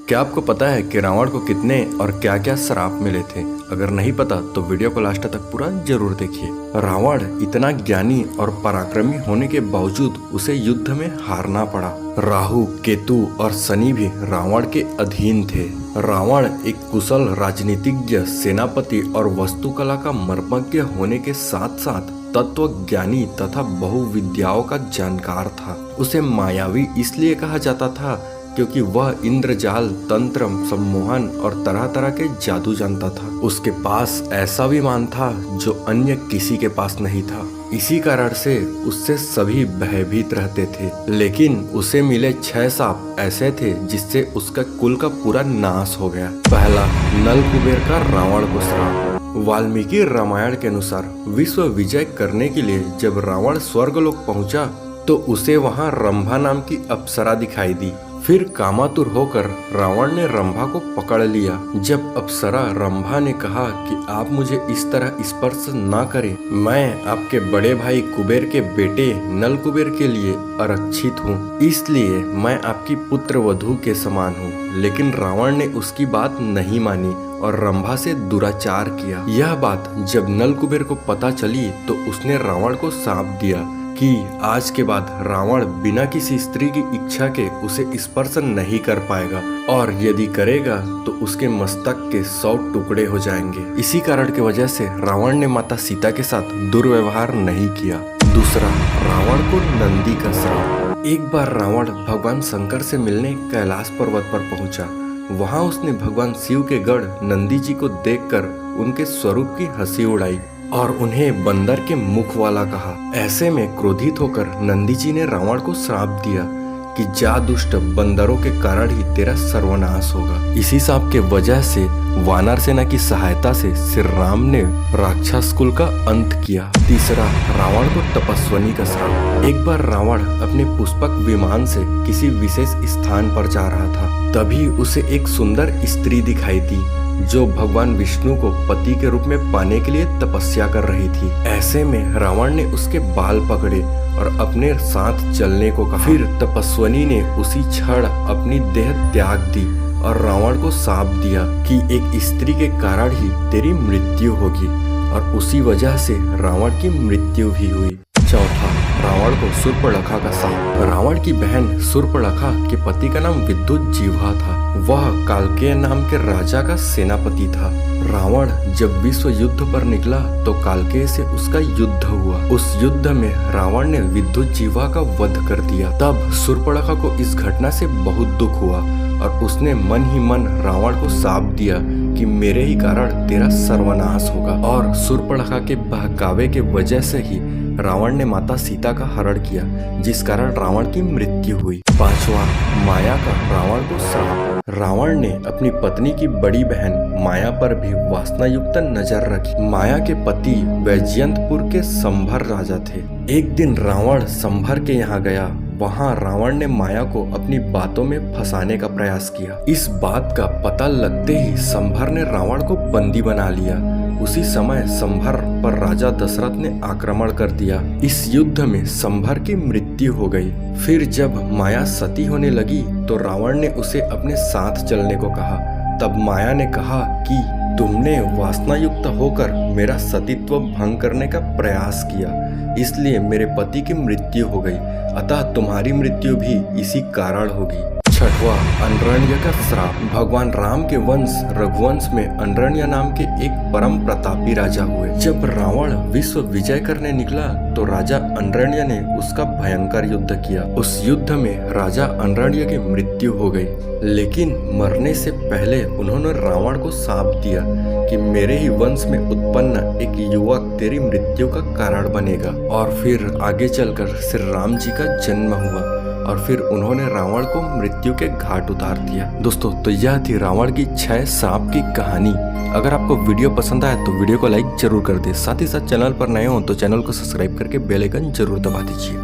क्या आपको पता है कि रावण को कितने और क्या क्या श्राप मिले थे? अगर नहीं पता तो वीडियो को लास्ट तक पूरा जरूर देखिए। रावण इतना ज्ञानी और पराक्रमी होने के बावजूद उसे युद्ध में हारना पड़ा। राहु, केतु और शनि भी रावण के अधीन थे। रावण एक कुशल राजनीतिज्ञ, सेनापति और वास्तुकला का मर्मज्ञ होने के साथ साथ तत्व ज्ञानी तथा बहुविद्याओं का जानकार था। उसे मायावी इसलिए कहा जाता था क्योंकि वह इंद्रजाल, तंत्र, सम्मोहन और तरह तरह के जादू जानता था। उसके पास ऐसा विमान था जो अन्य किसी के पास नहीं था। इसी कारण से उससे सभी भयभीत रहते थे। लेकिन उसे मिले 6 सांप ऐसे थे जिससे उसका कुल का पूरा नाश हो गया। पहला, नल कुबेर का रावण को श्राप। वाल्मीकि रामायण के अनुसार विश्व विजय करने के लिए जब रावण स्वर्गलोक पहुंचा तो उसे वहां रंभा नाम की अप्सरा दिखाई दी। फिर कामातुर होकर रावण ने रंभा को पकड़ लिया। जब अप्सरा रंभा ने कहा कि आप मुझे इस तरह स्पर्श ना करें, मैं आपके बड़े भाई कुबेर के बेटे नल कुबेर के लिए आरक्षित हूँ, इसलिए मैं आपकी पुत्र वधू के समान हूँ। लेकिन रावण ने उसकी बात नहीं मानी और रंभा से दुराचार किया। यह बात जब नल कुबेर को पता चली तो उसने रावण को शाप दिया कि आज के बाद रावण बिना किसी स्त्री की इच्छा के उसे स्पर्श नहीं कर पाएगा और यदि करेगा तो उसके मस्तक के 100 टुकड़े हो जाएंगे। इसी कारण की वजह से रावण ने माता सीता के साथ दुर्व्यवहार नहीं किया। दूसरा, रावण को नंदी का श्राप। एक बार रावण भगवान शंकर से मिलने कैलाश पर्वत पर पहुंचा। वहां उसने भगवान शिव के गढ़ नंदी जी को देखकर उनके स्वरूप की हंसी उड़ाई और उन्हें बंदर के मुख वाला कहा। ऐसे में क्रोधित होकर नंदी जी ने रावण को श्राप दिया कि जा दुष्ट, बंदरों के कारण ही तेरा सर्वनाश होगा। इसी शाप के वजह से वानर सेना की सहायता से श्री राम ने राक्षस कुल का अंत किया। तीसरा, रावण को तपस्विनी का श्राप। एक बार रावण अपने पुष्पक विमान से किसी विशेष स्थान पर जा रहा था। तभी उसे एक सुंदर स्त्री दिखाई दी जो भगवान विष्णु को पति के रूप में पाने के लिए तपस्या कर रही थी। ऐसे में रावण ने उसके बाल पकड़े और अपने साथ चलने को कहा। फिर तपस्विनी ने उसी क्षण अपनी देह त्याग दी और रावण को शाप दिया कि एक स्त्री के कारण ही तेरी मृत्यु होगी, और उसी वजह से रावण की मृत्यु भी हुई। चौथा, रावण को शूर्पणखा का शाप। रावण की बहन शूर्पणखा के पति का नाम विद्युज्जीवा था। वह कालकेय नाम के राजा का सेनापति था। रावण जब विश्व युद्ध पर निकला तो कालकेय से उसका युद्ध हुआ। उस युद्ध में रावण ने विद्युज्जीवा का वध कर दिया। तब शूर्पणखा को इस घटना से बहुत दुख हुआ और उसने मन ही मन रावण को शाप दिया कि मेरे ही कारण तेरा सर्वनाश होगा। और शूर्पणखा के बहकावे के वजह से ही रावण ने माता सीता का हरण किया, जिस कारण रावण की मृत्यु हुई। पांचवा, माया का रावण को श्राप। रावण ने अपनी पत्नी की बड़ी बहन माया पर भी वासना युक्त नजर रखी। माया के पति वैजयंतपुर के संभर राजा थे। एक दिन रावण संभर के यहाँ गया। वहाँ रावण ने माया को अपनी बातों में फंसाने का प्रयास किया। इस बात का पता लगते ही संभर ने रावण को बंदी बना लिया। उसी समय संभर पर राजा दशरथ ने आक्रमण कर दिया। इस युद्ध में संभर की मृत्यु हो गई। फिर जब माया सती होने लगी तो रावण ने उसे अपने साथ चलने को कहा। तब माया ने कहा कि तुमने वासना युक्त होकर मेरा सतीत्व भंग करने का प्रयास किया, इसलिए मेरे पति की मृत्यु हो गई, अतः तुम्हारी मृत्यु भी इसी कारण होगी। छठवा, अनरण्य का श्राप। भगवान राम के वंश रघुवंश में अनरण्य नाम के एक परम प्रतापी राजा हुए। जब रावण विश्व विजय करने निकला तो राजा अनरण्य ने उसका भयंकर युद्ध किया। उस युद्ध में राजा अनरण्य की मृत्यु हो गई, लेकिन मरने से पहले उन्होंने रावण को शाप दिया कि मेरे ही वंश में उत्पन्न एक युवक तेरी मृत्यु का कारण बनेगा। और फिर आगे चलकर श्री राम जी का जन्म हुआ और फिर उन्होंने रावण को मृत्यु के घाट उतार दिया। दोस्तों, तो यह थी रावण की 6 सांप की कहानी। अगर आपको वीडियो पसंद आया तो वीडियो को लाइक जरूर कर दे। साथ ही साथ चैनल पर नए हो तो चैनल को सब्सक्राइब करके बेल आइकन जरूर दबा दीजिए।